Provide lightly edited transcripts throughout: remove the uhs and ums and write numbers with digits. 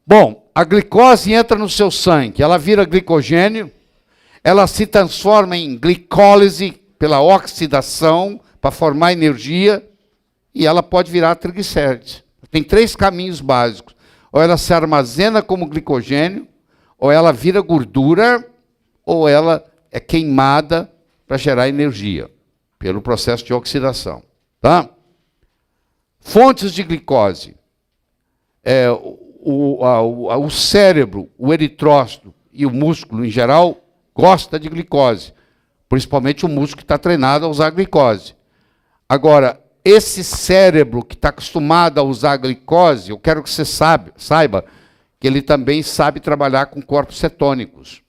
Bom, a glicose entra no seu sangue, ela vira glicogênio, ela se transforma em glicólise pela oxidação para formar energia e ela pode virar triglicérides. Tem 3 caminhos básicos. Ou ela se armazena como glicogênio, ou ela vira gordura, ou ela é queimada para gerar energia pelo processo de oxidação. Tá? Fontes de glicose. O cérebro, o eritrócito e o músculo em geral gosta de glicose, principalmente o músculo que está treinado a usar glicose. Agora, esse cérebro que está acostumado a usar glicose, eu quero que você saiba que ele também sabe trabalhar com corpos cetônicos,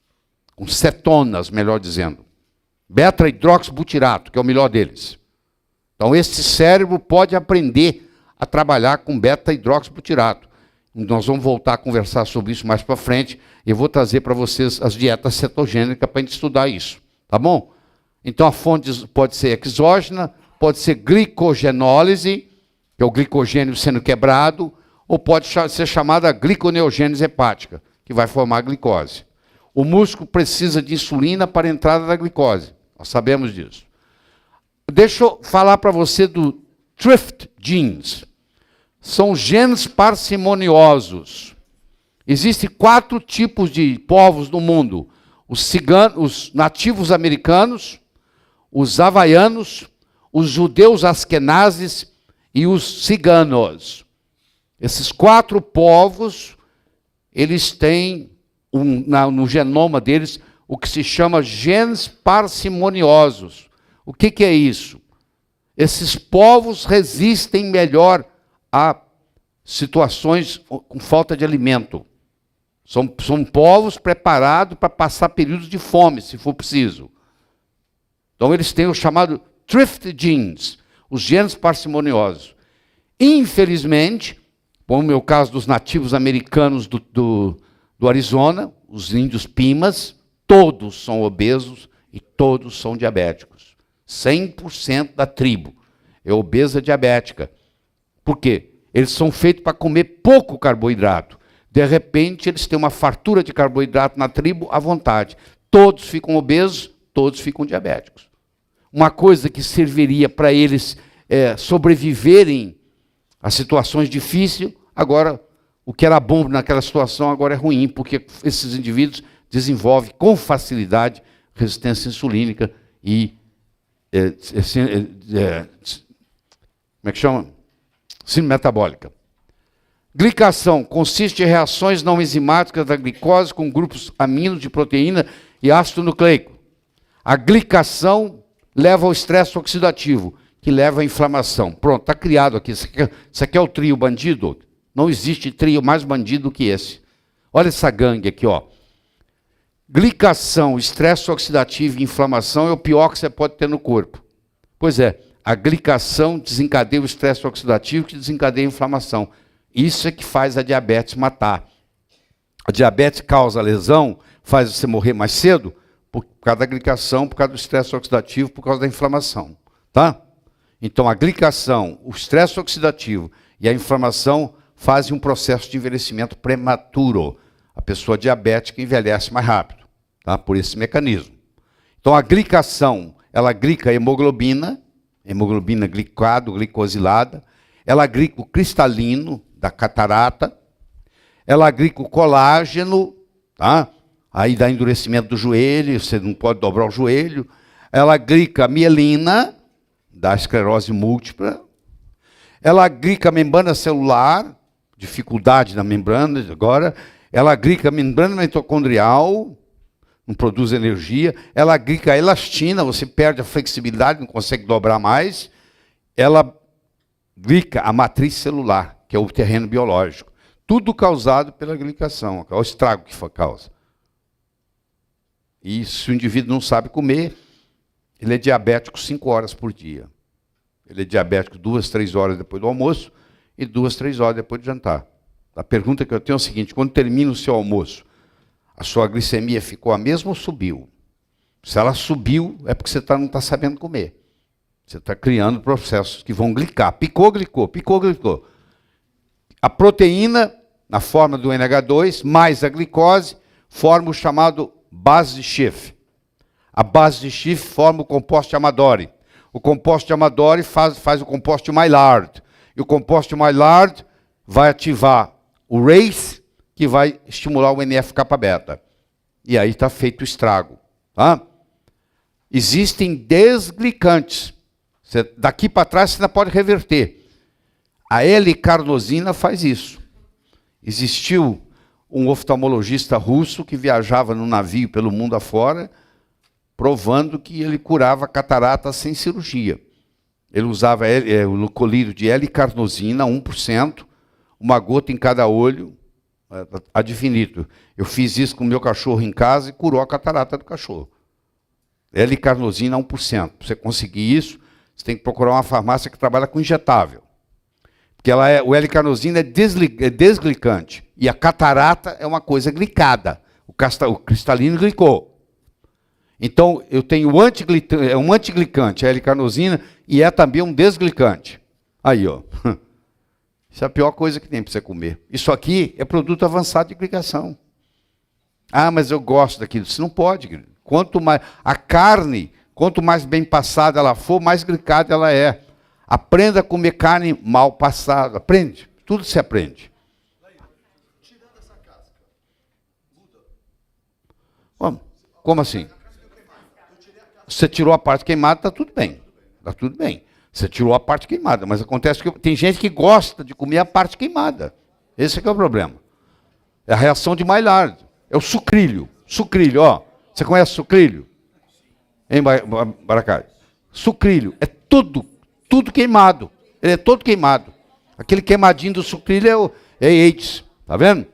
com cetonas, melhor dizendo. Beta-hidroxibutirato, que é o melhor deles. Então, esse cérebro pode aprender a trabalhar com beta-hidroxibutirato. Nós vamos voltar a conversar sobre isso mais para frente. Eu vou trazer para vocês as dietas cetogênicas para a gente estudar isso. Tá bom? Então, a fonte pode ser exógena, pode ser glicogenólise, que é o glicogênio sendo quebrado, ou pode ser chamada gliconeogênese hepática, que vai formar a glicose. O músculo precisa de insulina para a entrada da glicose. Nós sabemos disso. Deixa eu falar para você do thrift genes. São genes parcimoniosos. Existem 4 tipos de povos no mundo. Os nativos americanos, os havaianos, os judeus askenazes e os ciganos. Esses 4 povos, eles têm no genoma deles o que se chama genes parcimoniosos. O que é isso? Esses povos resistem melhor a situações com falta de alimento. São povos preparados para passar períodos de fome, se for preciso. Então eles têm o chamado thrift genes, os genes parcimoniosos. Infelizmente, como é o caso dos nativos americanos do Arizona, os índios Pimas, todos são obesos e todos são diabéticos. 100% da tribo é obesa diabética. Por quê? Eles são feitos para comer pouco carboidrato. De repente, eles têm uma fartura de carboidrato na tribo à vontade. Todos ficam obesos, todos ficam diabéticos. Uma coisa que serviria para eles sobreviverem a situações difíceis, agora, o que era bom naquela situação agora é ruim, porque esses indivíduos desenvolvem com facilidade resistência insulínica e como é que chama? Síndrome metabólica. Glicação consiste em reações não enzimáticas da glicose com grupos aminos de proteína e ácido nucleico. A glicação leva ao estresse oxidativo, que leva à inflamação. Pronto, está criado aqui. Isso aqui é o trio bandido? Não existe trio mais bandido que esse. Olha essa gangue aqui, ó. Glicação, estresse oxidativo e inflamação é o pior que você pode ter no corpo. Pois é, a glicação desencadeia o estresse oxidativo que desencadeia a inflamação. Isso é que faz a diabetes matar. A diabetes causa lesão, faz você morrer mais cedo, por causa da glicação, por causa do estresse oxidativo, por causa da inflamação. Tá? Então, a glicação, o estresse oxidativo e a inflamação fazem um processo de envelhecimento prematuro. A pessoa diabética envelhece mais rápido, tá? Por esse mecanismo. Então, a glicação, ela glica a hemoglobina glicado, glicosilada, ela glica o cristalino da catarata, ela glica o colágeno, tá? Aí dá endurecimento do joelho, você não pode dobrar o joelho. Ela glica a mielina, da esclerose múltipla. Ela glica a membrana celular, dificuldade na membrana agora. Ela glica a membrana mitocondrial, não produz energia. Ela glica a elastina, você perde a flexibilidade, não consegue dobrar mais. Ela glica a matriz celular, que é o terreno biológico. Tudo causado pela glicação, é o estrago que causa. E se o indivíduo não sabe comer, ele é diabético 5 horas por dia. Ele é diabético 2, 3 horas depois do almoço e 2, 3 horas depois do jantar. A pergunta que eu tenho é o seguinte: quando termina o seu almoço, a sua glicemia ficou a mesma ou subiu? Se ela subiu, é porque você não está sabendo comer. Você está criando processos que vão glicar. Picou, glicou, picou, glicou. A proteína na forma do NH2, mais a glicose, forma o chamado base de Schiff. A base de Schiff forma o composto de Amadori. O composto de Amadori faz o composto de Maillard. E o composto de Maillard vai ativar o RACE, que vai estimular o NF-kappa-beta. E aí está feito o estrago. Tá? Existem desglicantes. Daqui para trás você ainda pode reverter. A L-carnosina faz isso. Existiu um oftalmologista russo que viajava num navio pelo mundo afora, provando que ele curava catarata sem cirurgia. Ele usava o colírio de L-carnosina, 1%, uma gota em cada olho, ad infinitum. Eu fiz isso com o meu cachorro em casa e curou a catarata do cachorro. L-carnosina, 1%. Para você conseguir isso, você tem que procurar uma farmácia que trabalha com injetável. Porque o L-carnosina é desglicante. E a catarata é uma coisa glicada. O cristalino glicou. Então, eu tenho um antiglicante, a L-carnosina, e é também um desglicante. Aí, ó. Isso é a pior coisa que tem para você comer. Isso aqui é produto avançado de glicação. Ah, mas eu gosto daquilo. Você não pode, querido. Quanto mais a carne, quanto mais bem passada ela for, mais glicada ela é. Aprenda a comer carne mal passada. Aprende. Tudo se aprende. Tirando essa casca, muda. Como assim? Você tirou a parte queimada, está tudo bem. Está tudo bem. Você tirou a parte queimada, mas acontece que tem gente que gosta de comer a parte queimada. Esse é que é o problema. É a reação de Maillard. É o sucrilho. Sucrilho, ó. Você conhece sucrilho? Em Baracai? Sucrilho. É tudo queimado. Ele é todo queimado. Aquele queimadinho do sucrilho é AIDS. Tá vendo?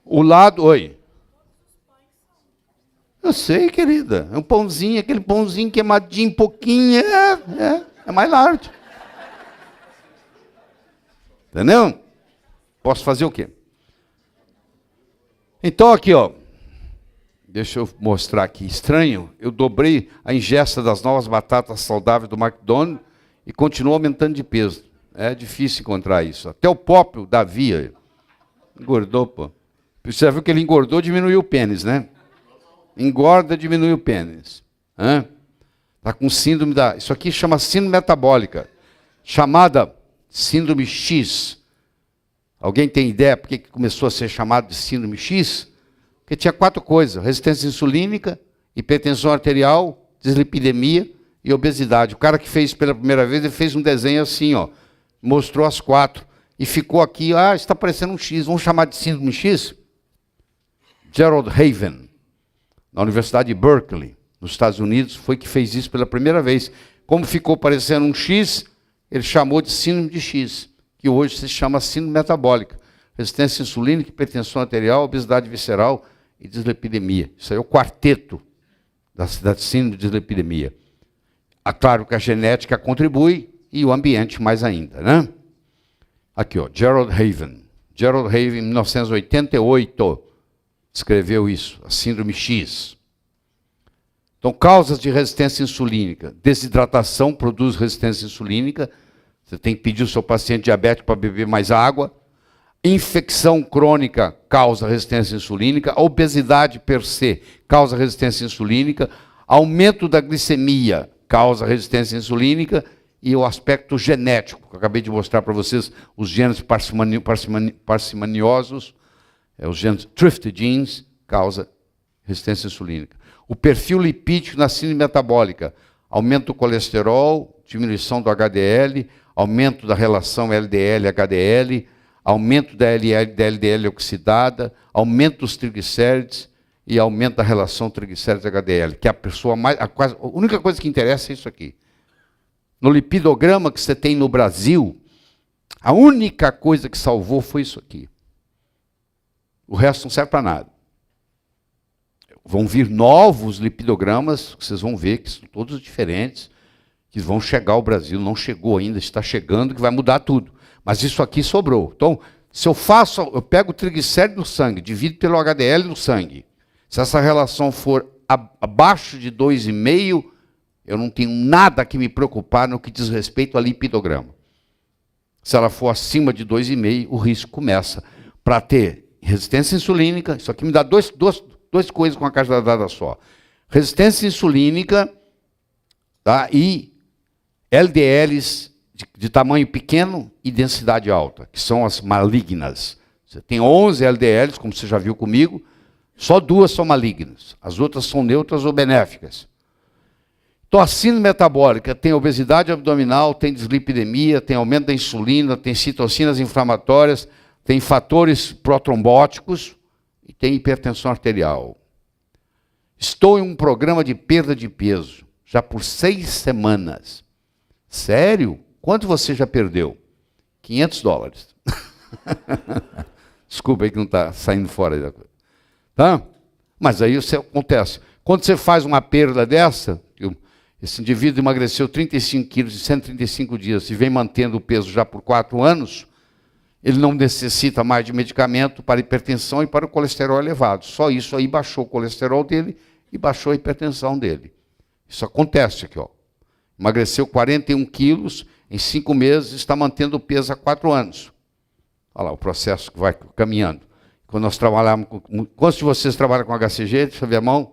O lado... Oi. Eu sei, querida. É um pãozinho, aquele pãozinho queimadinho, pouquinho, é mais largo. Entendeu? Posso fazer o quê? Então, aqui, ó. Deixa eu mostrar aqui. Estranho, eu dobrei a ingesta das novas batatas saudáveis do McDonald's e continuo aumentando de peso. É difícil encontrar isso. Até o próprio Davi engordou, pô. Você viu que ele engordou, diminuiu o pênis, né? Engorda, diminui o pênis. Está com síndrome da... Isso aqui chama síndrome metabólica. Chamada síndrome X. Alguém tem ideia por que começou a ser chamado de síndrome X? Porque tinha 4 coisas. Resistência insulínica, hipertensão arterial, dislipidemia e obesidade. O cara que fez pela primeira vez, ele fez um desenho assim, ó. Mostrou as 4. E ficou aqui, está parecendo um X. Vamos chamar de síndrome X? Gerald Haven, na Universidade de Berkeley, nos Estados Unidos, foi que fez isso pela primeira vez. Como ficou parecendo um X, ele chamou de síndrome de X, que hoje se chama síndrome metabólica. Resistência insulínica, hipertensão arterial, obesidade visceral e dislipidemia. Isso aí é o quarteto da síndrome de dislipidemia. Claro que a genética contribui e o ambiente mais ainda, né? Aqui, ó, Gerald Haven. Gerald Haven, em 1988, escreveu isso, a síndrome X. Então, causas de resistência insulínica. Desidratação produz resistência insulínica. Você tem que pedir ao seu paciente diabético para beber mais água. Infecção crônica causa resistência insulínica. A obesidade per se causa resistência insulínica. Aumento da glicemia causa resistência insulínica. E o aspecto genético, que eu acabei de mostrar para vocês, os genes parcimoniosos, os genes Thrift genes, causa resistência insulínica. O perfil lipídico na síndrome metabólica, aumento do colesterol, diminuição do HDL, aumento da relação LDL-HDL, aumento da LDL oxidada, aumento dos triglicérides e aumento da relação triglicérides-HDL, que é a pessoa mais... A única coisa que interessa é isso aqui. No lipidograma que você tem no Brasil, a única coisa que salvou foi isso aqui. O resto não serve para nada. Vão vir novos lipidogramas, que vocês vão ver que são todos diferentes, que vão chegar ao Brasil. Não chegou ainda, está chegando, que vai mudar tudo. Mas isso aqui sobrou. Então, se eu pego o triglicéride no sangue, divido pelo HDL no sangue. Se essa relação for abaixo de 2,5, eu não tenho nada que me preocupar no que diz respeito a lipidograma. Se ela for acima de 2,5, o risco começa. Para ter resistência insulínica, isso aqui me dá duas coisas com a caixa dada só. Resistência insulínica, tá? E LDLs de tamanho pequeno e densidade alta, que são as malignas. Você tem 11 LDLs, como você já viu comigo, só 2 são malignas. As outras são neutras ou benéficas. Então, a síndrome metabólica tem obesidade abdominal, tem dislipidemia, tem aumento da insulina, tem citocinas inflamatórias, tem fatores protrombóticos e tem hipertensão arterial. Estou em um programa de perda de peso, já por 6 semanas. Sério? Quanto você já perdeu? $500. Desculpa aí que não está saindo fora da coisa. Tá? Mas aí isso acontece. Quando você faz uma perda dessa, esse indivíduo emagreceu 35 quilos em 135 dias e vem mantendo o peso já por 4 anos, ele não necessita mais de medicamento para hipertensão e para o colesterol elevado. Só isso aí baixou o colesterol dele e baixou a hipertensão dele. Isso acontece aqui, ó. Emagreceu 41 quilos em 5 meses e está mantendo o peso há 4 anos. Olha lá o processo que vai caminhando. Quando nós trabalhamos com... Quantos de vocês trabalham com HCG? Deixa eu ver a mão.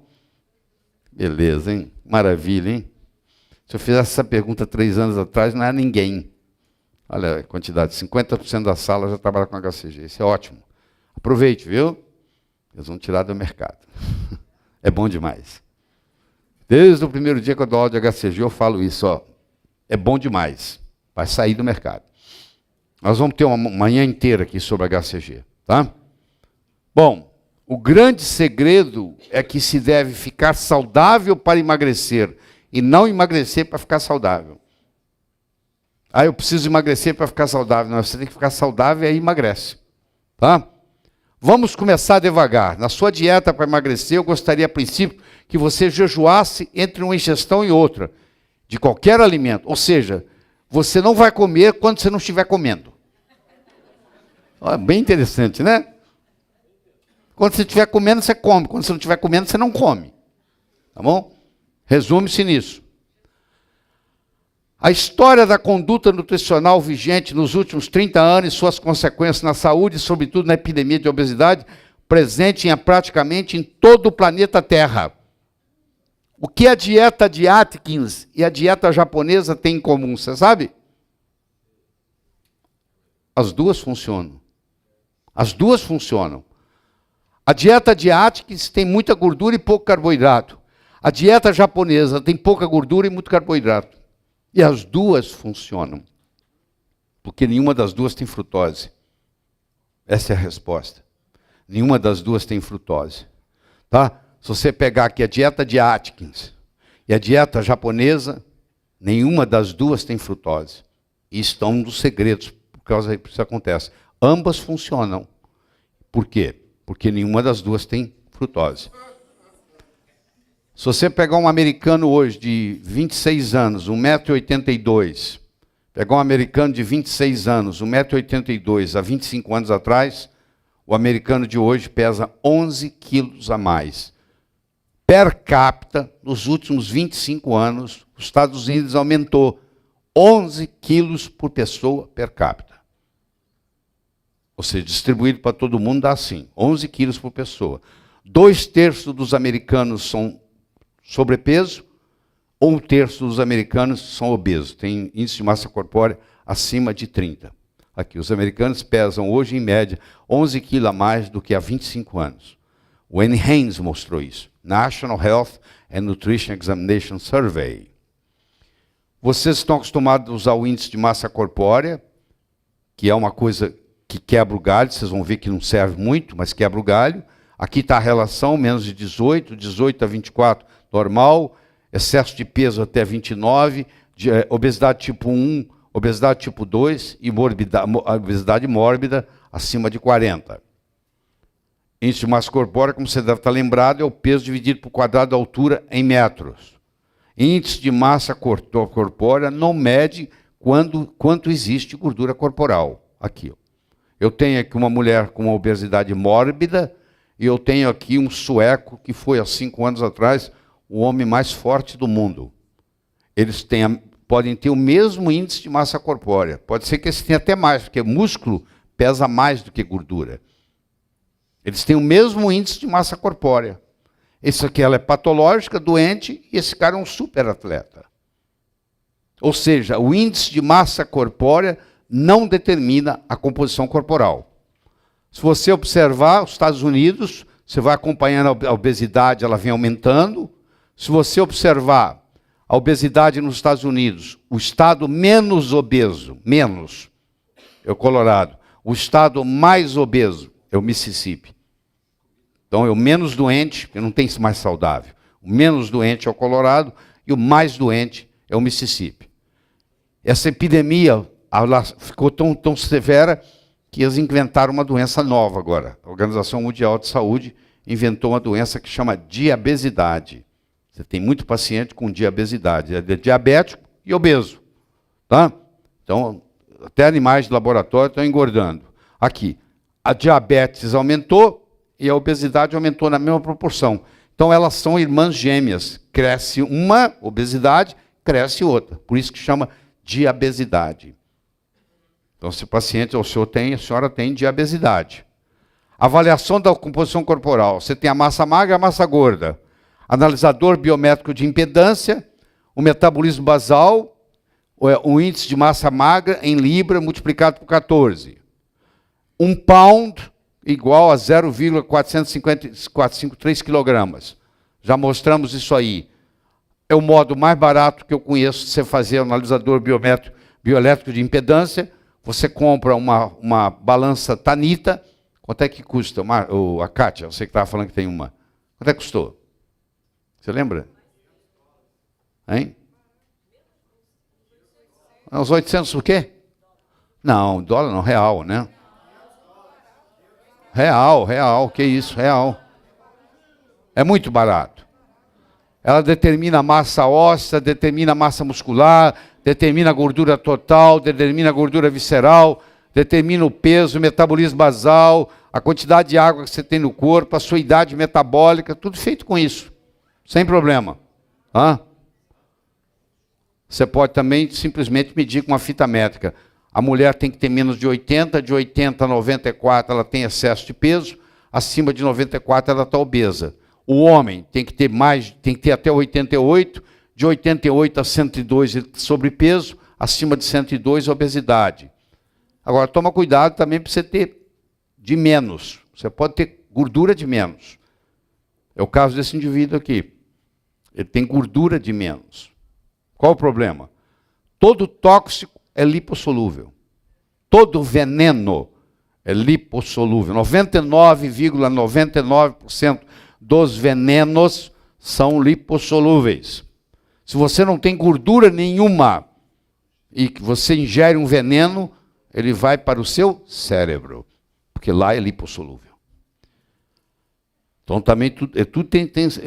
Beleza, hein? Maravilha, hein? Se eu fizesse essa pergunta 3 anos atrás, não era ninguém. Olha a quantidade, 50% da sala já trabalha com HCG. Isso é ótimo. Aproveite, viu? Eles vão tirar do mercado. É bom demais. Desde o primeiro dia que eu dou aula de HCG, eu falo isso, ó. É bom demais. Vai sair do mercado. Nós vamos ter uma manhã inteira aqui sobre HCG, tá? Bom, o grande segredo é que se deve ficar saudável para emagrecer e não emagrecer para ficar saudável. Ah, eu preciso emagrecer para ficar saudável. Não, você tem que ficar saudável e aí emagrece, tá? Vamos começar devagar. Na sua dieta para emagrecer, eu gostaria, a princípio, que você jejuasse entre uma ingestão e outra, de qualquer alimento. Ou seja, você não vai comer quando você não estiver comendo. Olha, bem interessante, né? Quando você estiver comendo, você come. Quando você não estiver comendo, você não come. Tá bom? Resume-se nisso. A história da conduta nutricional vigente nos últimos 30 anos e suas consequências na saúde, sobretudo na epidemia de obesidade, presente praticamente em todo o planeta Terra. O que a dieta de Atkins e a dieta japonesa têm em comum, você sabe? As duas funcionam. As duas funcionam. A dieta de Atkins tem muita gordura e pouco carboidrato. A dieta japonesa tem pouca gordura e muito carboidrato. E as duas funcionam. Porque nenhuma das duas tem frutose. Essa é a resposta. Nenhuma das duas tem frutose. Tá? Se você pegar aqui a dieta de Atkins e a dieta japonesa, nenhuma das duas tem frutose. E estão um dos segredos, por causa que isso acontece. Ambas funcionam. Por quê? Porque nenhuma das duas tem frutose. Se você pegar um americano hoje de 26 anos, 1,82 m, pegar um americano de 26 anos, 1,82 m, há 25 anos atrás, o americano de hoje pesa 11 quilos a mais. Per capita, nos últimos 25 anos, os Estados Unidos aumentou 11 quilos por pessoa per capita. Ou seja, distribuído para todo mundo dá assim, 11 quilos por pessoa. 2/3 dos americanos são sobrepeso, 1/3 dos americanos são obesos, tem índice de massa corpórea acima de 30. Aqui, os americanos pesam hoje, em média, 11 quilos a mais do que há 25 anos. O NHANES mostrou isso. National Health and Nutrition Examination Survey. Vocês estão acostumados a usar o índice de massa corpórea, que é uma coisa que quebra o galho, vocês vão ver que não serve muito, mas quebra o galho. Aqui está a relação, menos de 18, 18 a 24, normal, excesso de peso até 29, obesidade tipo 1, obesidade tipo 2 e obesidade mórbida acima de 40. Índice de massa corpórea, como você deve estar lembrado, é o peso dividido por quadrado da altura em metros. Índice de massa corpórea não mede quanto existe gordura corporal. Aqui, ó. Eu tenho aqui uma mulher com uma obesidade mórbida e eu tenho aqui um sueco que foi há 5 anos atrás o homem mais forte do mundo. Eles têm podem ter o mesmo índice de massa corpórea. Pode ser que eles tenham até mais, porque músculo pesa mais do que gordura. Eles têm o mesmo índice de massa corpórea. Esse aqui ela é patológica, doente, e esse cara é um super atleta. Ou seja, o índice de massa corpórea não determina a composição corporal. Se você observar os Estados Unidos, você vai acompanhando a obesidade, ela vem aumentando. Se você observar a obesidade nos Estados Unidos, o estado menos obeso, menos, é o Colorado. O estado mais obeso é o Mississippi. Então é o menos doente, porque não tem mais saudável. O menos doente é o Colorado e o mais doente é o Mississippi. Essa epidemia ela ficou tão severa que eles inventaram uma doença nova agora. A Organização Mundial de Saúde inventou uma doença que chama diabesidade. Você tem muito paciente com diabesidade. É diabético e obeso. Tá? Então, até animais de laboratório estão engordando. Aqui, a diabetes aumentou e a obesidade aumentou na mesma proporção. Então, elas são irmãs gêmeas. Cresce uma obesidade, cresce outra. Por isso que chama diabesidade. Então, se o paciente ou o senhor tem, a senhora tem diabesidade. Avaliação da composição corporal. Você tem a massa magra e a massa gorda. Analisador biométrico de impedância, o metabolismo basal, o índice de massa magra em libra multiplicado por 14. 1 pound igual a 0,453 quilogramas. Já mostramos isso aí. É o modo mais barato que eu conheço de você fazer o analisador bioelétrico de impedância. Você compra uma balança Tanita. Quanto é que custa? A Kátia, você que estava falando que tem uma. Quanto é que custou? Você lembra? Hein? Uns 800 o quê? Não, dólar não, real, né? Real, que isso, real. É muito barato. Ela determina a massa óssea, determina a massa muscular, determina a gordura total, determina a gordura visceral, determina o peso, o metabolismo basal, a quantidade de água que você tem no corpo, a sua idade metabólica, tudo feito com isso. Sem problema. Você pode também simplesmente medir com uma fita métrica. A mulher tem que ter menos de 80 a 94 ela tem excesso de peso, acima de 94 ela está obesa. O homem tem que ter até 88, de 88 a 102 sobrepeso, acima de 102 obesidade. Agora, toma cuidado também para você ter de menos. Você pode ter gordura de menos. É o caso desse indivíduo aqui. Ele tem gordura de menos. Qual o problema? Todo tóxico é lipossolúvel. Todo veneno é lipossolúvel. 99,99% dos venenos são lipossolúveis. Se você não tem gordura nenhuma e que você ingere um veneno, ele vai para o seu cérebro, porque lá é lipossolúvel. Então também tudo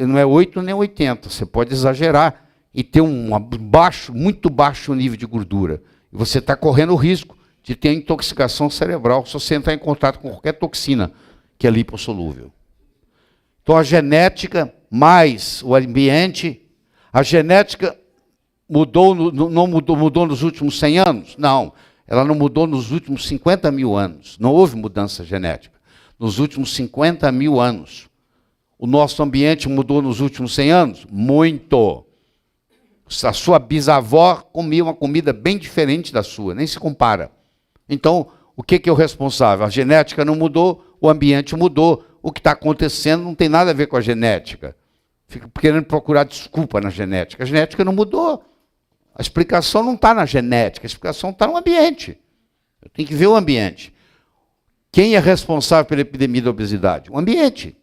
não é 8 nem 80. Você pode exagerar e ter muito baixo nível de gordura. E você está correndo o risco de ter intoxicação cerebral se você entrar em contato com qualquer toxina que é lipossolúvel. Então a genética mais o ambiente, a genética não mudou nos últimos 100 anos? Não, ela não mudou nos últimos 50 mil anos. Não houve mudança genética. Nos últimos 50 mil anos. O nosso ambiente mudou nos últimos 100 anos? Muito. A sua bisavó comia uma comida bem diferente da sua, nem se compara. Então, o que é o responsável? A genética não mudou, o ambiente mudou. O que está acontecendo não tem nada a ver com a genética. Fica querendo procurar desculpa na genética. A genética não mudou. A explicação não está na genética, a explicação está no ambiente. Eu tenho que ver o ambiente. Quem é responsável pela epidemia da obesidade? O ambiente.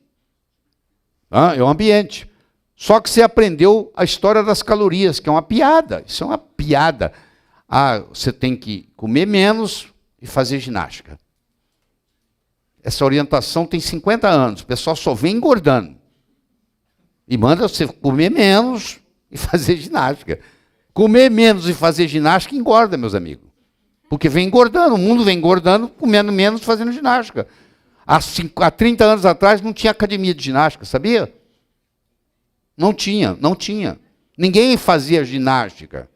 É o ambiente. Só que você aprendeu a história das calorias, que é uma piada. Isso é uma piada. Você tem que comer menos e fazer ginástica. Essa orientação tem 50 anos. O pessoal só vem engordando. E manda você comer menos e fazer ginástica. Comer menos e fazer ginástica engorda, meus amigos. Porque vem engordando, o mundo vem engordando, comendo menos e fazendo ginástica. Há 30 anos atrás não tinha academia de ginástica, sabia? Não tinha. Ninguém fazia ginástica.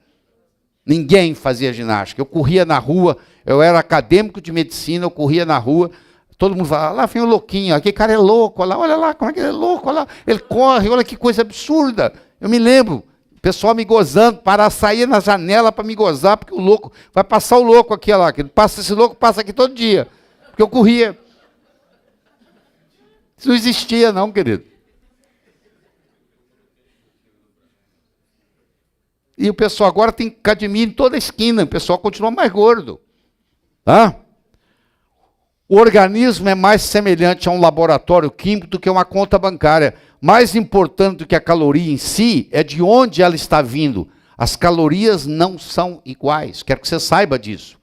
Ninguém fazia ginástica. Eu corria na rua, eu era acadêmico de medicina, eu corria na rua, todo mundo falava, lá vem o louquinho, aquele cara é louco, olha lá, como é que ele é louco, olha lá, ele corre, olha que coisa absurda. Eu me lembro, o pessoal me gozando, para sair na janela para me gozar, porque o louco, vai passar o louco aqui, olha lá, que passa esse louco, passa aqui todo dia, porque eu corria. Isso não existia não, querido. E o pessoal agora tem academia em toda a esquina, o pessoal continua mais gordo. Tá? O organismo é mais semelhante a um laboratório químico do que uma conta bancária. Mais importante do que a caloria em si é de onde ela está vindo. As calorias não são iguais. Quero que você saiba disso.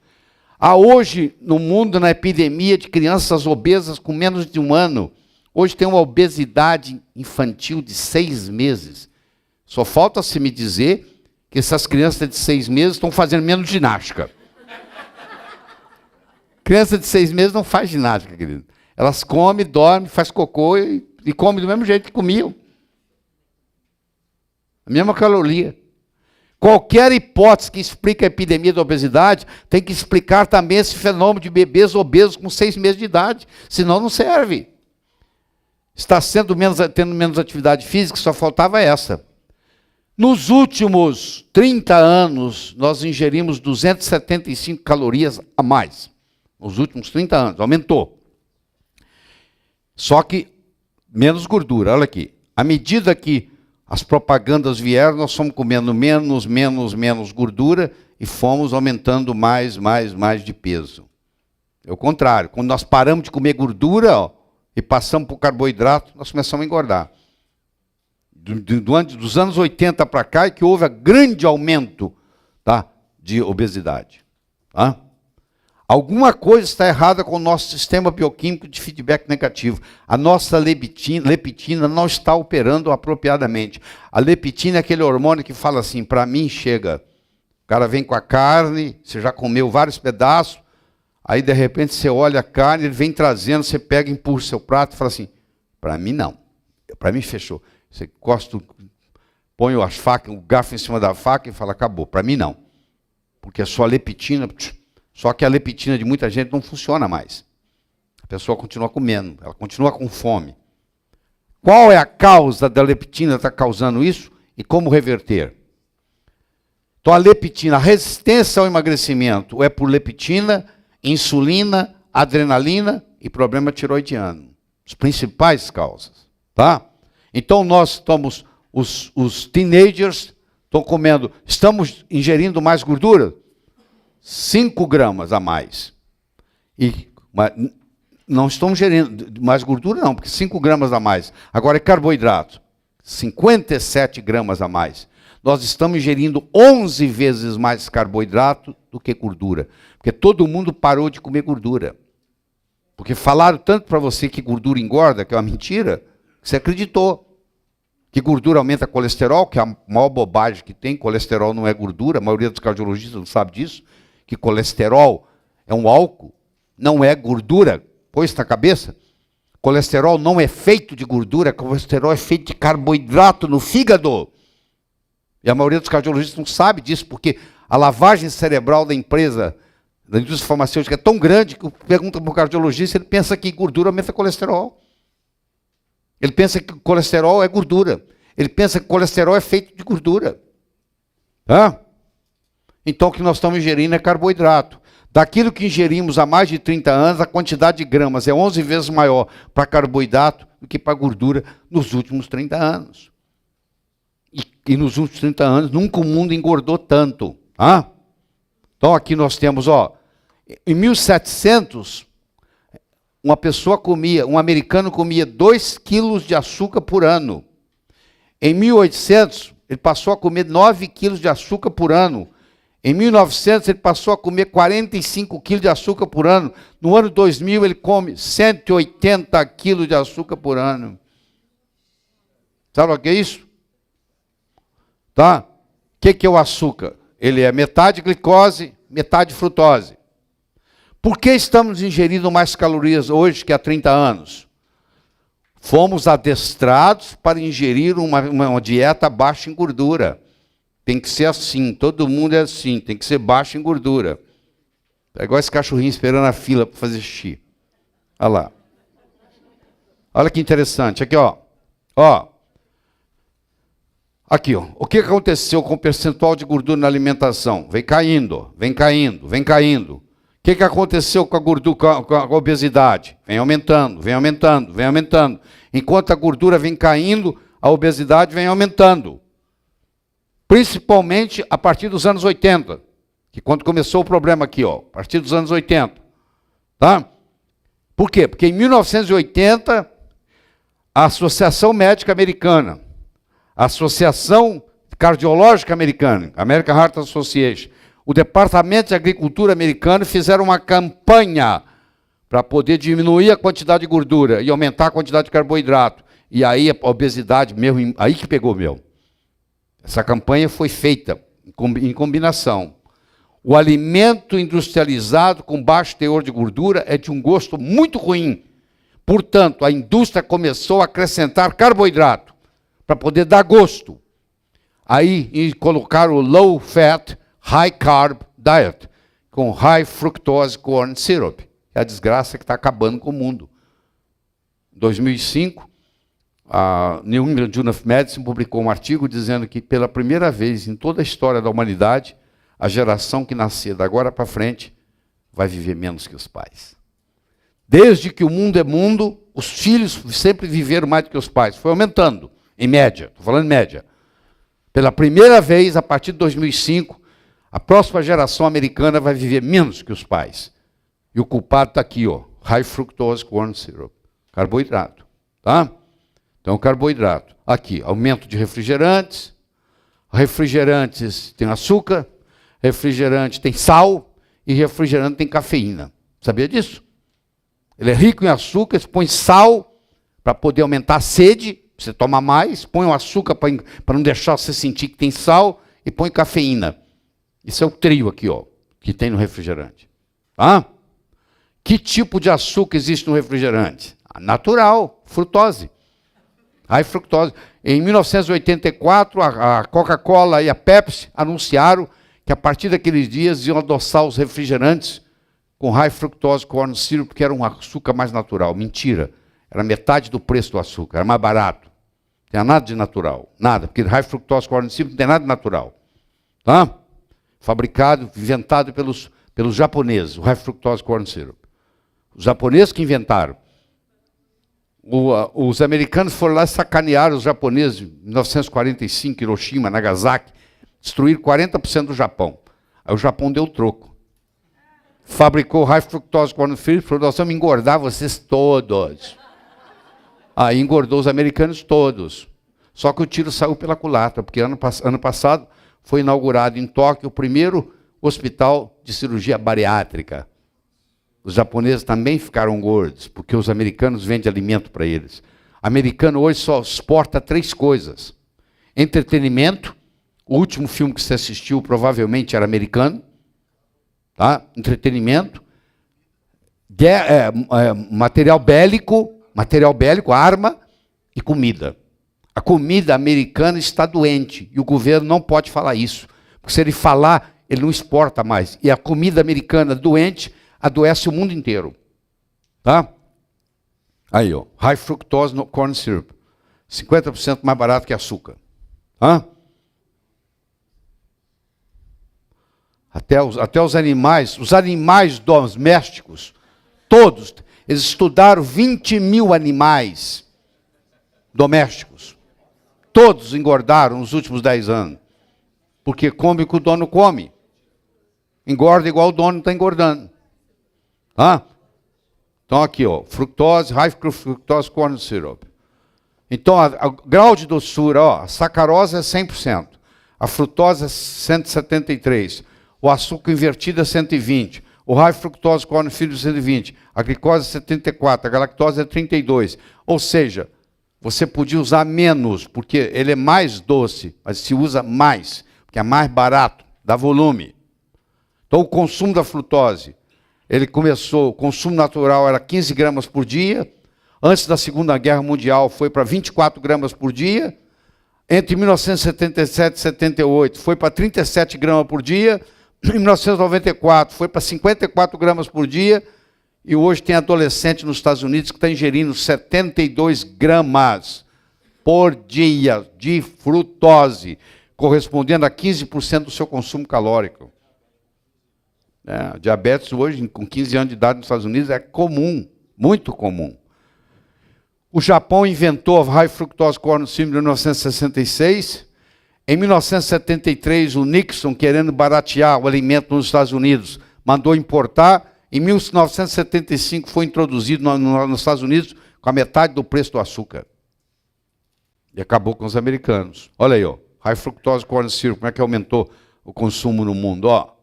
Há hoje, no mundo, na epidemia de crianças obesas com menos de 1 ano, hoje tem uma obesidade infantil de 6 meses. Só falta se me dizer que essas crianças de 6 meses estão fazendo menos ginástica. Criança de 6 meses não faz ginástica, querido. Elas comem, dormem, faz cocô e comem do mesmo jeito que comiam. A mesma caloria. Qualquer hipótese que explique a epidemia da obesidade tem que explicar também esse fenômeno de bebês obesos com 6 meses de idade. Senão não serve. Está tendo menos atividade física, só faltava essa. Nos últimos 30 anos, nós ingerimos 275 calorias a mais. Nos últimos 30 anos, aumentou. Só que menos gordura, olha aqui. À medida que as propagandas vieram, nós fomos comendo menos gordura e fomos aumentando mais de peso. É o contrário. Quando nós paramos de comer gordura e passamos para o carboidrato, nós começamos a engordar. Dos anos 80 para cá é que houve um grande aumento, tá, de obesidade. Tá? Alguma coisa está errada com o nosso sistema bioquímico de feedback negativo. A nossa leptina não está operando apropriadamente. A leptina é aquele hormônio que fala assim, para mim chega. O cara vem com a carne, você já comeu vários pedaços, aí de repente você olha a carne, ele vem trazendo, você pega, empurra o seu prato e fala assim, para mim não, para mim fechou. Você põe as facas, o garfo em cima da faca e fala, acabou. Para mim não. Porque a sua leptina, só que a leptina de muita gente não funciona mais. A pessoa continua comendo, ela continua com fome. Qual é a causa da leptina estar causando isso e como reverter? Então a leptina, a resistência ao emagrecimento é por leptina, insulina, adrenalina e problema tiroidiano. As principais causas, tá? Então nós estamos, os teenagers estão comendo, estamos ingerindo mais gordura? 5 gramas a mais. Mas não estamos ingerindo mais gordura não, porque 5 gramas a mais. Agora é carboidrato, 57 gramas a mais. Nós estamos ingerindo 11 vezes mais carboidrato do que gordura. Porque todo mundo parou de comer gordura. Porque falaram tanto para você que gordura engorda, que é uma mentira, que você acreditou. Que gordura aumenta colesterol, que é a maior bobagem que tem, colesterol não é gordura, a maioria dos cardiologistas não sabe disso, que colesterol é um álcool, não é gordura, põe isso na cabeça. Colesterol não é feito de gordura, colesterol é feito de carboidrato no fígado. E a maioria dos cardiologistas não sabe disso, porque a lavagem cerebral da empresa, da indústria farmacêutica é tão grande que pergunta para o cardiologista, ele pensa que gordura aumenta colesterol. Ele pensa que colesterol é gordura. Ele pensa que colesterol é feito de gordura. Tá? Então o que nós estamos ingerindo é carboidrato. Daquilo que ingerimos há mais de 30 anos, a quantidade de gramas é 11 vezes maior para carboidrato do que para gordura nos últimos 30 anos. E nos últimos 30 anos, nunca o mundo engordou tanto. Tá? Então aqui nós temos, em 1700... um americano comia 2 quilos de açúcar por ano. Em 1800, ele passou a comer 9 quilos de açúcar por ano. Em 1900, ele passou a comer 45 quilos de açúcar por ano. No ano 2000, ele come 180 quilos de açúcar por ano. Sabe o que é isso? Tá? O que é o açúcar? Ele é metade glicose, metade frutose. Por que estamos ingerindo mais calorias hoje que há 30 anos? Fomos adestrados para ingerir uma dieta baixa em gordura. Tem que ser assim, todo mundo é assim, tem que ser baixo em gordura. É igual esse cachorrinho esperando a fila para fazer xixi. Olha lá. Olha que interessante, aqui ó. Aqui ó, o que aconteceu com o percentual de gordura na alimentação? Vem caindo, vem caindo, vem caindo. O que aconteceu com a gordura, com a obesidade? Vem aumentando, vem aumentando, vem aumentando. Enquanto a gordura vem caindo, a obesidade vem aumentando. Principalmente a partir dos anos 80, que quando começou o problema aqui, ó, a partir dos anos 80. Tá? Por quê? Porque em 1980, a Associação Médica Americana, a Associação Cardiológica Americana, American Heart Association, o Departamento de Agricultura americano fizeram uma campanha para poder diminuir a quantidade de gordura e aumentar a quantidade de carboidrato. E aí a obesidade, aí que pegou meu. Essa campanha foi feita em combinação. O alimento industrializado com baixo teor de gordura é de um gosto muito ruim. Portanto, a indústria começou a acrescentar carboidrato para poder dar gosto. Aí colocaram o low fat, high carb diet, com high fructose corn syrup. É a desgraça que está acabando com o mundo. Em 2005, a New England Journal of Medicine publicou um artigo dizendo que pela primeira vez em toda a história da humanidade, a geração que nascer da agora para frente vai viver menos que os pais. Desde que o mundo é mundo, os filhos sempre viveram mais do que os pais. Foi aumentando, em média, estou falando em média. Pela primeira vez, a partir de 2005, a próxima geração americana vai viver menos que os pais. E o culpado está aqui, ó, high fructose corn syrup, carboidrato, tá? Então, carboidrato. Aqui, aumento de refrigerantes. Refrigerantes tem açúcar, refrigerante tem sal e refrigerante tem cafeína. Sabia disso? Ele é rico em açúcar, você põe sal para poder aumentar a sede, você toma mais, põe o açúcar para não deixar você sentir que tem sal e põe cafeína. Isso é o trio aqui, ó, que tem no refrigerante. Tá? Que tipo de açúcar existe no refrigerante? Natural, frutose. High fructose. Em 1984, a Coca-Cola e a Pepsi anunciaram que a partir daqueles dias iam adoçar os refrigerantes com high fructose corn syrup, porque era um açúcar mais natural. Mentira. Era metade do preço do açúcar, era mais barato. Não tinha nada de natural. Nada, porque high fructose corn syrup não tem nada de natural. Tá? Fabricado, inventado pelos japoneses, o high fructose corn syrup. Os japoneses que inventaram. Os americanos foram lá e sacanearam os japoneses em 1945, Hiroshima, Nagasaki, destruíram 40% do Japão. Aí o Japão deu troco. Fabricou high fructose corn syrup, falou, nós vamos engordar vocês todos. Aí engordou os americanos todos. Só que o tiro saiu pela culatra, porque ano passado foi inaugurado em Tóquio o primeiro hospital de cirurgia bariátrica. Os japoneses também ficaram gordos, porque os americanos vendem alimento para eles. O americano hoje só exporta 3 coisas. Entretenimento, o último filme que você assistiu provavelmente era americano. Tá? Entretenimento. Material bélico, arma e comida. A comida americana está doente e o governo não pode falar isso. Porque se ele falar, ele não exporta mais. E a comida americana doente adoece o mundo inteiro. Tá? Aí, ó, high fructose corn syrup. 50% mais barato que açúcar. Tá? Até os animais domésticos, todos, eles estudaram 20 mil animais domésticos. Todos engordaram nos últimos 10 anos. Porque come o que o dono come. Engorda igual o dono está engordando. Tá? Então aqui, ó, fructose, high fructose corn syrup. Então, o grau de doçura, ó, a sacarose é 100%, a frutose é 173%, o açúcar invertido é 120%, o high fructose corn syrup é 120%, a glicose é 74%, a galactose é 32%. Ou seja, você podia usar menos, porque ele é mais doce, mas se usa mais, porque é mais barato, dá volume. Então, o consumo da frutose, ele começou, o consumo natural era 15 gramas por dia, antes da Segunda Guerra Mundial foi para 24 gramas por dia, Entre 1977 e 78 foi para 37 gramas por dia, em 1994 foi para 54 gramas por dia, e hoje tem adolescente nos Estados Unidos que está ingerindo 72 gramas por dia de frutose, correspondendo a 15% do seu consumo calórico. Diabetes hoje, com 15 anos de idade nos Estados Unidos, é comum, muito comum. O Japão inventou a High Fructose Corn Syrup em 1966. Em 1973, o Nixon, querendo baratear o alimento nos Estados Unidos, mandou importar. Em 1975, foi introduzido nos Estados Unidos com a metade do preço do açúcar. E acabou com os americanos. Olha aí, ó, High Fructose Corn Syrup, como é que aumentou o consumo no mundo? Ó.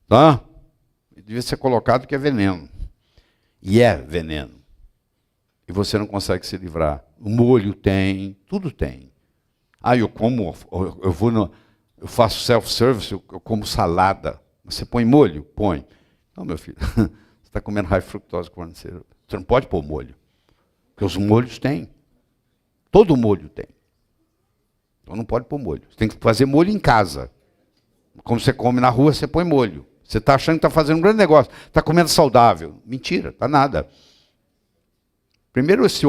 Tá? Devia ser colocado que é veneno. E é veneno. E você não consegue se livrar. O molho tem, tudo tem. Eu como, eu faço self-service, eu como salada. Você põe molho? Põe. Não, meu filho, você está comendo high fructose corn syrup. Você não pode pôr molho. Porque os molhos têm. Todo molho tem. Então não pode pôr molho. Você tem que fazer molho em casa. Como você come na rua, você põe molho. Você está achando que está fazendo um grande negócio. Está comendo saudável. Mentira, está nada. Primeiro, esse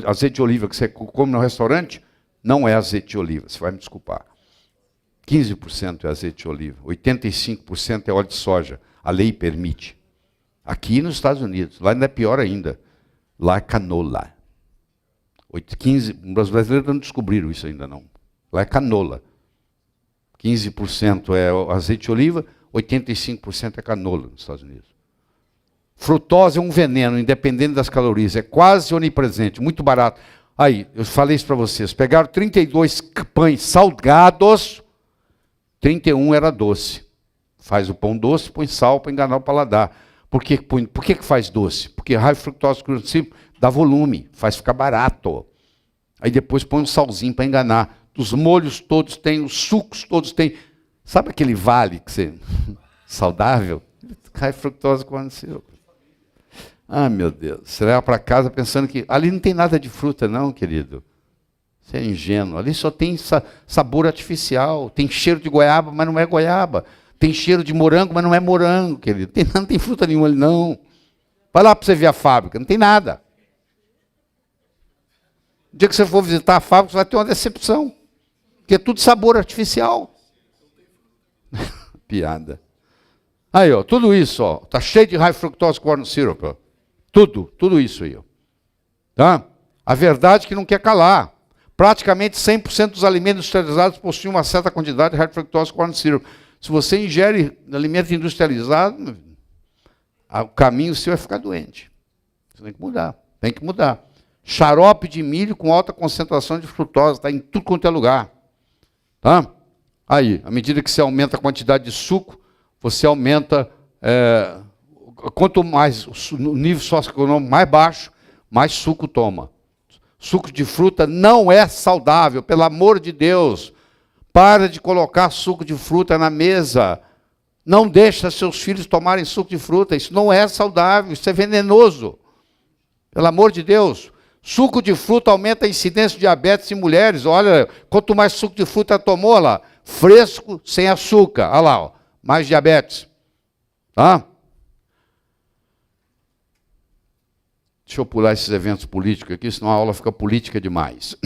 azeite de oliva que você come no restaurante, não é azeite de oliva, você vai me desculpar. 15% é azeite de oliva, 85% é óleo de soja. A lei permite. Aqui nos Estados Unidos, lá ainda é pior ainda. Lá é canola. 15, os brasileiros não descobriram isso ainda não. Lá é canola. 15% é azeite de oliva, 85% é canola nos Estados Unidos. Frutose é um veneno, independente das calorias, é quase onipresente, muito barato. Aí, eu falei isso para vocês, pegaram 32 pães salgados, 31 era doce. Faz o pão doce, põe sal para enganar o paladar. Por que faz doce? Porque high fructose corn syrup dá volume, faz ficar barato. Aí depois põe um salzinho para enganar. Os molhos todos têm, os sucos todos têm. Sabe aquele vale que você saudável? High fructose corn syrup. Ah, meu Deus, você leva para casa pensando que ali não tem nada de fruta não, querido. Você é ingênuo. Ali só tem sabor artificial. Tem cheiro de goiaba, mas não é goiaba. Tem cheiro de morango, mas não é morango, querido. Não tem fruta nenhuma ali, não. Vai lá para você ver a fábrica, não tem nada. O dia que você for visitar a fábrica, você vai ter uma decepção. Porque é tudo sabor artificial. Piada. Aí, ó, tudo isso, ó, tá cheio de high fructose corn syrup, ó. Tudo isso aí, ó. Tá? A verdade é que não quer calar. Praticamente 100% dos alimentos industrializados possuem uma certa quantidade de high fructose corn syrup. Se você ingere alimento industrializado, o caminho seu é ficar doente. Você tem que mudar, tem que mudar. Xarope de milho com alta concentração de frutose, está em tudo quanto é lugar. Tá? Aí, à medida que você aumenta a quantidade de suco, você aumenta, quanto mais o nível socioeconômico mais baixo, mais suco toma. Suco de fruta não é saudável, pelo amor de Deus. Para de colocar suco de fruta na mesa. Não deixa seus filhos tomarem suco de fruta. Isso não é saudável, isso é venenoso. Pelo amor de Deus. Suco de fruta aumenta a incidência de diabetes em mulheres. Olha, quanto mais suco de fruta tomou, olha lá, fresco, sem açúcar. Olha lá, ó, mais diabetes. Tá? Deixa eu pular esses eventos políticos aqui, senão a aula fica política demais.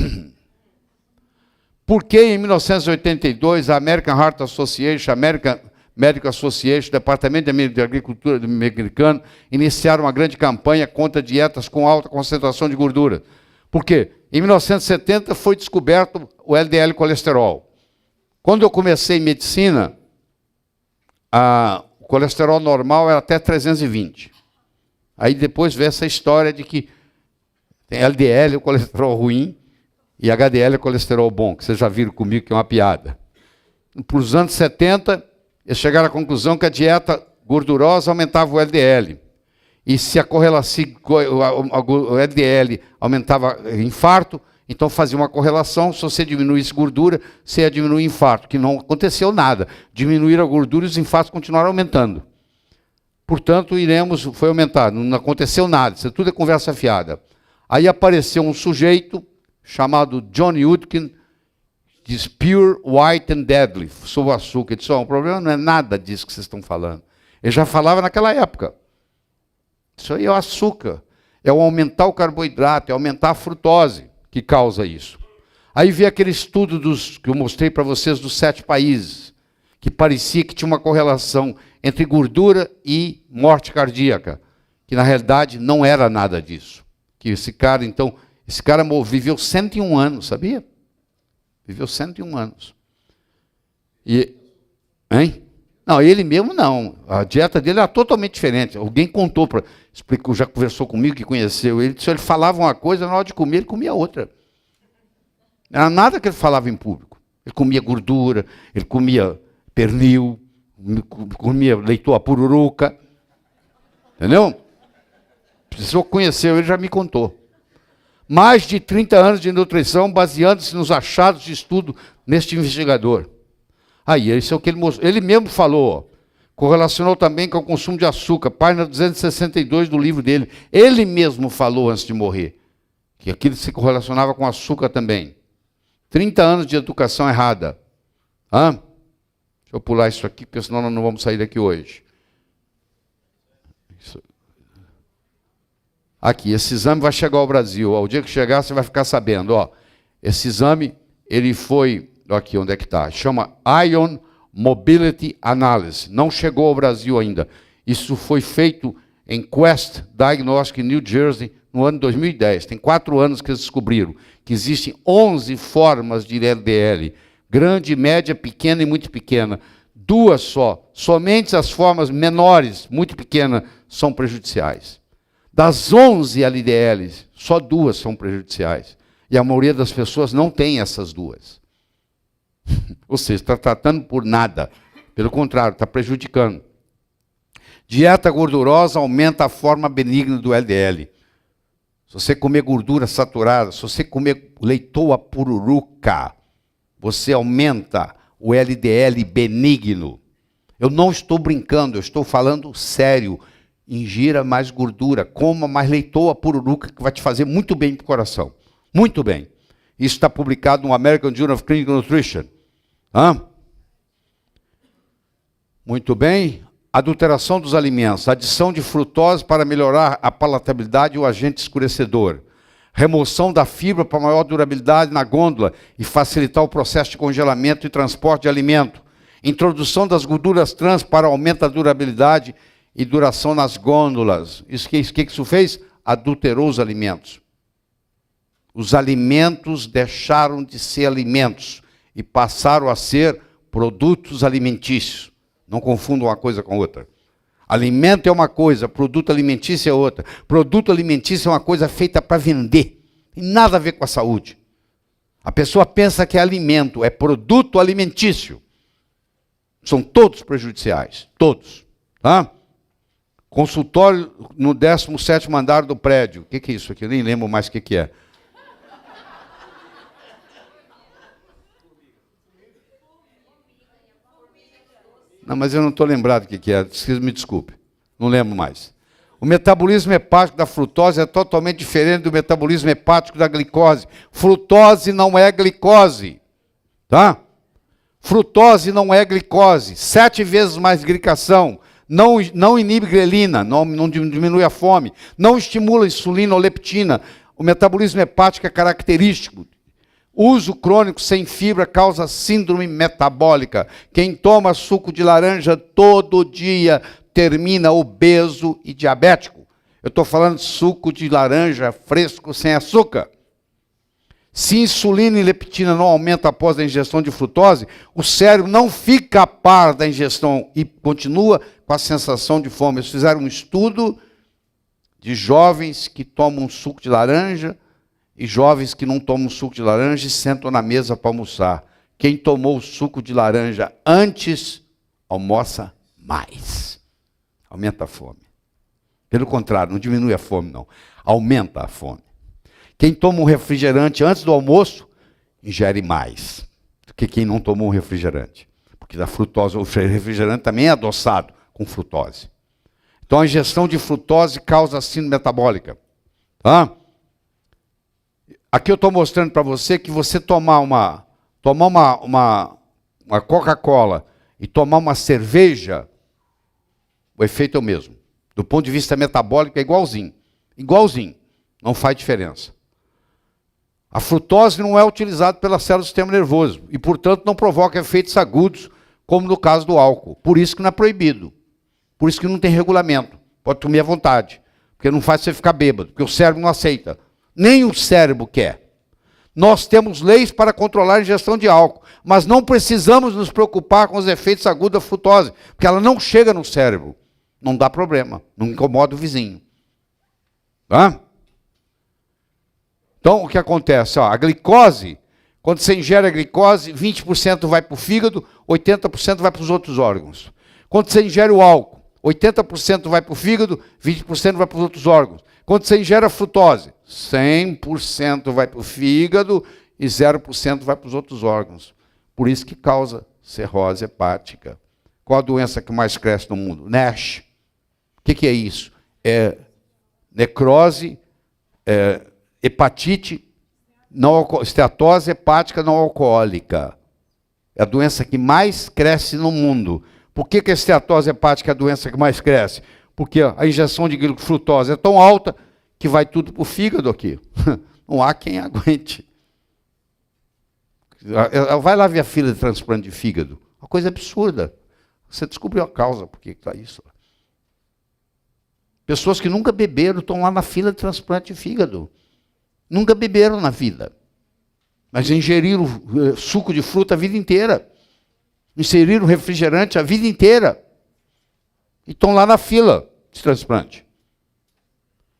Por que em 1982 a American Heart Association, American Medical Association, Departamento de Agricultura americano, iniciaram uma grande campanha contra dietas com alta concentração de gordura? Por quê? Em 1970 foi descoberto o LDL colesterol. Quando eu comecei em medicina, o colesterol normal era até 320. Aí depois veio essa história de que tem LDL, o colesterol ruim, e HDL é colesterol bom, que vocês já viram comigo que é uma piada. Para os anos 70, eles chegaram à conclusão que a dieta gordurosa aumentava o LDL. E se a correlação, o LDL aumentava infarto, então fazia uma correlação, se você diminuísse gordura, você ia diminuir infarto, que não aconteceu nada. Diminuíram a gordura e os infartos continuaram aumentando. Portanto, foi aumentado, não aconteceu nada, isso tudo é conversa fiada. Aí apareceu um sujeito chamado John Yudkin, diz pure, white and deadly, sobre o açúcar. Ele disse, o problema não é nada disso que vocês estão falando. Ele já falava naquela época. Isso aí é o açúcar. É o aumentar o carboidrato, é aumentar a frutose que causa isso. Aí veio aquele estudo que eu mostrei para vocês dos 7 países, que parecia que tinha uma correlação entre gordura e morte cardíaca, que na realidade não era nada disso. Que esse cara viveu 101 anos, sabia? Viveu 101 anos. Hein? Não, ele mesmo não. A dieta dele era totalmente diferente. Alguém contou, explicou, já conversou comigo, que conheceu ele. Se ele falava uma coisa, na hora de comer, ele comia outra. Não era nada que ele falava em público. Ele comia gordura, ele comia pernil, comia leitoa pururuca. Entendeu? A pessoa que conheceu ele já me contou. Mais de 30 anos de nutrição, baseando-se nos achados de estudo neste investigador. Aí, isso é o que ele mostrou. Ele mesmo falou, ó, correlacionou também com o consumo de açúcar, página 262 do livro dele. Ele mesmo falou antes de morrer, que aquilo se correlacionava com açúcar também. 30 anos de educação errada. Deixa eu pular isso aqui, porque senão nós não vamos sair daqui hoje. Aqui, esse exame vai chegar ao Brasil. Ao dia que chegar, você vai ficar sabendo. Ó, esse exame, ele foi... Aqui, onde é que está? Chama Ion Mobility Analysis. Não chegou ao Brasil ainda. Isso foi feito em Quest Diagnostic, New Jersey, no ano 2010. Tem 4 anos que eles descobriram que existem 11 formas de LDL. Grande, média, pequena e muito pequena. 2 só. Somente as formas menores, muito pequenas, são prejudiciais. Das 11 LDLs, só 2 são prejudiciais. E a maioria das pessoas não tem essas 2. Ou seja, está tratando por nada. Pelo contrário, está prejudicando. Dieta gordurosa aumenta a forma benigna do LDL. Se você comer gordura saturada, se você comer leitoa pururuca, você aumenta o LDL benigno. Eu não estou brincando, eu estou falando sério. Ingira mais gordura, coma mais leitoa pururuca, que vai te fazer muito bem para o coração. Muito bem. Isso está publicado no American Journal of Clinical Nutrition. Muito bem. Adulteração dos alimentos. Adição de frutose para melhorar a palatabilidade e o agente escurecedor. Remoção da fibra para maior durabilidade na glândula e facilitar o processo de congelamento e transporte de alimento. Introdução das gorduras trans para aumento da durabilidade e duração nas glândulas. O que isso fez? Adulterou os alimentos. Os alimentos deixaram de ser alimentos e passaram a ser produtos alimentícios. Não confundam uma coisa com outra. Alimento é uma coisa, produto alimentício é outra. Produto alimentício é uma coisa feita para vender. Tem nada a ver com a saúde. A pessoa pensa que é alimento, é produto alimentício. São todos prejudiciais, todos. Tá? Consultório no 17º andar do prédio. O que é isso aqui? Eu nem lembro mais o que é. Não, mas eu não estou lembrado o que é. Me desculpe. Não lembro mais. O metabolismo hepático da frutose é totalmente diferente do metabolismo hepático da glicose. Frutose não é glicose. Tá? Frutose não é glicose. 7 vezes mais glicação. Não inibe grelina, não diminui a fome. Não estimula insulina ou leptina. O metabolismo hepático é característico. Uso crônico sem fibra causa síndrome metabólica. Quem toma suco de laranja todo dia termina obeso e diabético. Eu estou falando de suco de laranja fresco sem açúcar. Se insulina e leptina não aumentam após a ingestão de frutose, o cérebro não fica a par da ingestão e continua com a sensação de fome. Eles fizeram um estudo de jovens que tomam suco de laranja e jovens que não tomam suco de laranja e sentam na mesa para almoçar. Quem tomou o suco de laranja antes, almoça mais. Aumenta a fome. Pelo contrário, não diminui a fome, não. Aumenta a fome. Quem toma um refrigerante antes do almoço, ingere mais do que quem não tomou um refrigerante. Porque da frutose, o refrigerante também é adoçado com frutose. Então a ingestão de frutose causa síndrome metabólica. Tá? Aqui eu estou mostrando para você que você tomar tomar uma Coca-Cola e tomar uma cerveja, o efeito é o mesmo. Do ponto de vista metabólico é igualzinho. Igualzinho. Não faz diferença. A frutose não é utilizada pelas células do sistema nervoso e, portanto, não provoca efeitos agudos, como no caso do álcool. Por isso que não é proibido. Por isso que não tem regulamento. Pode tomar à vontade. Porque não faz você ficar bêbado. Porque o cérebro não aceita. Nem o cérebro quer. Nós temos leis para controlar a ingestão de álcool, mas não precisamos nos preocupar com os efeitos agudos da frutose, porque ela não chega no cérebro. Não dá problema. Não incomoda o vizinho. Tá? Então, o que acontece? Ó, a glicose, quando você ingere a glicose, 20% vai para o fígado, 80% vai para os outros órgãos. Quando você ingere o álcool, 80% vai para o fígado, 20% vai para os outros órgãos. Quando você ingere a frutose, 100% vai para o fígado e 0% vai para os outros órgãos. Por isso que causa cirrose hepática. Qual a doença que mais cresce no mundo? NASH. O que é isso? É necrose, hepatite, esteatose hepática não alcoólica. É a doença que mais cresce no mundo. Por que a esteatose hepática é a doença que mais cresce? Porque a injeção de frutose é tão alta que vai tudo para o fígado aqui. Não há quem aguente. Vai lá ver a fila de transplante de fígado. Uma coisa absurda. Você descobriu a causa por que está isso. Pessoas que nunca beberam estão lá na fila de transplante de fígado. Nunca beberam na vida. Mas ingeriram suco de fruta a vida inteira. Inseriram refrigerante a vida inteira. E estão lá na fila de transplante.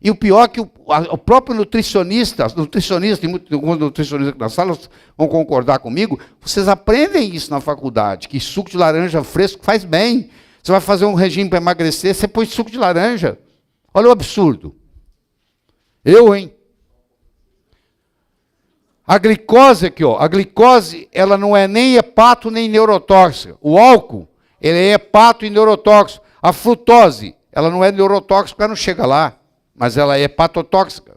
E o pior é que o próprio nutricionista, tem alguns nutricionistas aqui na sala, vão concordar comigo, vocês aprendem isso na faculdade, que suco de laranja fresco faz bem. Você vai fazer um regime para emagrecer, você põe suco de laranja. Olha o absurdo. Hein? A glicose aqui, ó, a glicose, ela não é nem hepato nem neurotóxica. O álcool, ele é hepato e neurotóxico. A frutose, ela não é neurotóxica, ela não chega lá, mas ela é hepatotóxica.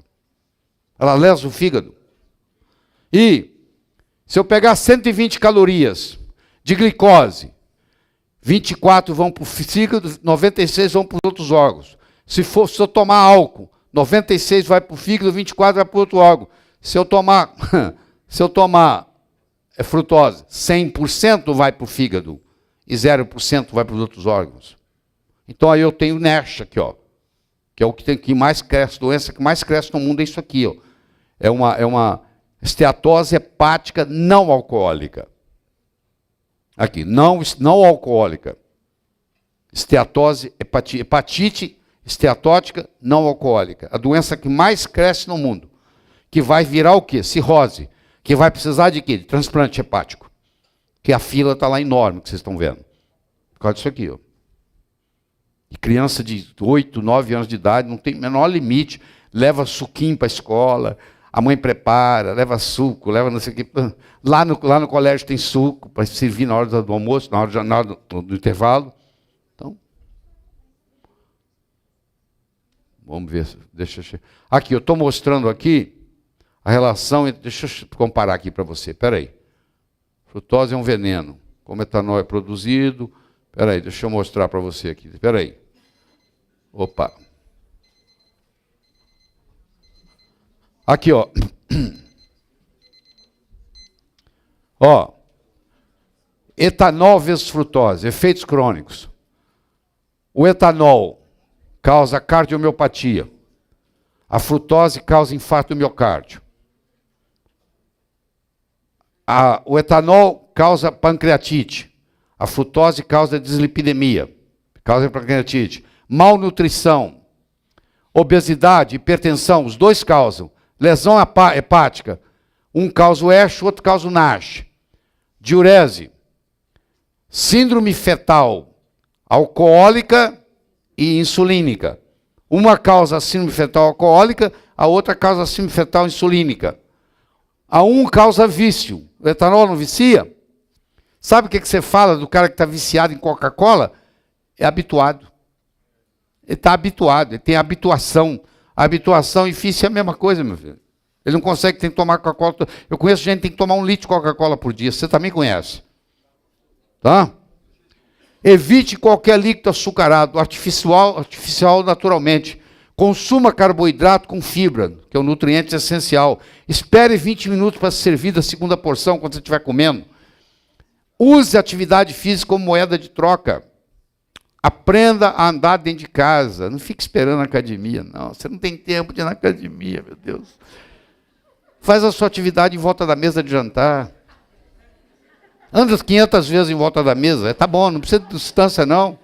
Ela lesa o fígado. E, se eu pegar 120 calorias de glicose, 24 vão para o fígado, 96 vão para os outros órgãos. Se eu tomar álcool, 96 vai para o fígado, 24 vai para o outro órgão. Se eu tomar frutose, 100% vai para o fígado e 0% vai para os outros órgãos. Então aí eu tenho NASH aqui, ó, que é o que mais cresce, doença que mais cresce no mundo é isso aqui, ó. É uma esteatose hepática não alcoólica. Aqui, não alcoólica. Esteatose, hepatite esteatótica não alcoólica. A doença que mais cresce no mundo. Que vai virar o quê? Cirrose. Que vai precisar de quê? De transplante hepático. Que a fila está lá enorme, que vocês estão vendo. Por causa disso aqui, ó. E criança de 8, 9 anos de idade, não tem menor limite. Leva suquinho para a escola, a mãe prepara, leva suco, leva não sei o quê. Lá no colégio tem suco para servir na hora do almoço, na hora do intervalo. Então, vamos ver, deixa eu... Aqui, eu estou mostrando aqui a relação entre... Deixa eu comparar aqui para você, espera aí. Frutose é um veneno. Como etanol é produzido... Espera aí, deixa eu mostrar para você aqui. Espera aí. Opa. Aqui, ó. Ó. Etanol versus frutose, efeitos crônicos. O etanol causa cardiomiopatia. A frutose causa infarto do miocárdio. O etanol causa pancreatite. A frutose causa dislipidemia, causa pancreatite. Malnutrição, obesidade, hipertensão, os dois causam. Lesão hepática, um causa o ESH, o outro causa o NASH. Diurese, síndrome fetal alcoólica e insulínica. Uma causa a síndrome fetal alcoólica, a outra causa a síndrome fetal insulínica. A um causa vício. O etanol não vicia? Sabe o que você fala do cara que está viciado em Coca-Cola? É habituado. Ele está habituado, ele tem habituação. A habituação e vício é a mesma coisa, meu filho. Ele não consegue, tem que tomar Coca-Cola. Eu conheço gente que tem que tomar 1 litro de Coca-Cola por dia. Você também conhece. Tá? Evite qualquer líquido açucarado, artificial naturalmente. Consuma carboidrato com fibra, que é um nutriente essencial. Espere 20 minutos para servir da segunda porção quando você estiver comendo. Use a atividade física como moeda de troca. Aprenda a andar dentro de casa. Não fique esperando na academia, não. Você não tem tempo de ir na academia, meu Deus. Faz a sua atividade em volta da mesa de jantar. Anda 500 vezes em volta da mesa. Tá bom, não precisa de distância, não.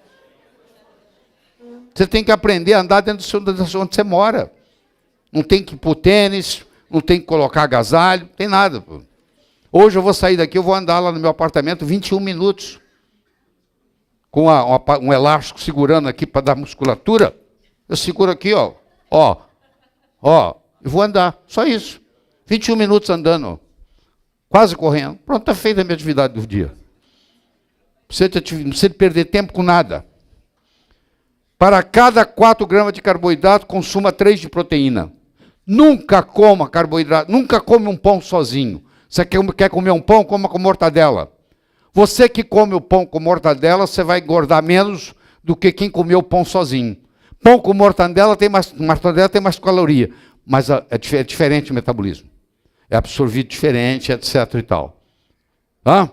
Você tem que aprender a andar dentro de onde você mora. Não tem que ir para o tênis, não tem que colocar agasalho, não tem nada. Pô. Hoje eu vou sair daqui, eu vou andar lá no meu apartamento 21 minutos. Com um elástico segurando aqui para dar musculatura. Eu seguro aqui, ó. E vou andar. Só isso. 21 minutos andando. Quase correndo. Pronto, está feita a minha atividade do dia. Não precisa perder tempo com nada. Para cada 4 gramas de carboidrato, consuma 3 de proteína. Nunca coma carboidrato, nunca come um pão sozinho. Você quer comer um pão, coma com mortadela. Você que come o pão com mortadela, você vai engordar menos do que quem comeu o pão sozinho. Pão com mortadela tem mais caloria, mas é diferente o metabolismo. É absorvido diferente, etc. e tal. Tá?